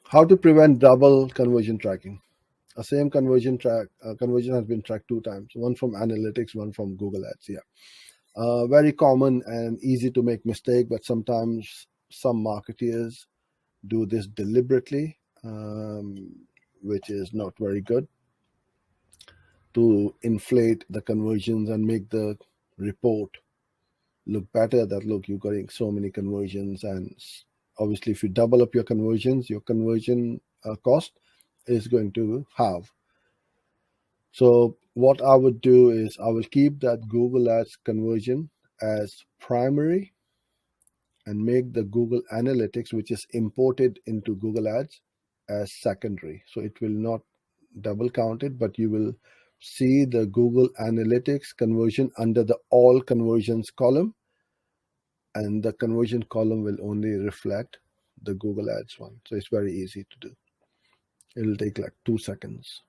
How to prevent double conversion tracking? A same conversion has been tracked 2 times, one from analytics, one from Google Ads. Yeah, very common and easy to make mistake, but sometimes some marketeers do this deliberately, which is not very good, to inflate the conversions and make the report look better. That look, you're getting so many conversions, and obviously, if you double up your conversions, your conversion cost is going to halve. So what I would do is I will keep that Google Ads conversion as primary and make the Google Analytics, which is imported into Google Ads, as secondary. So it will not double count it, but you will see the Google Analytics conversion under the all conversions column, and the conversion column will only reflect the Google Ads one. So it's very easy to do. It'll take like 2 seconds.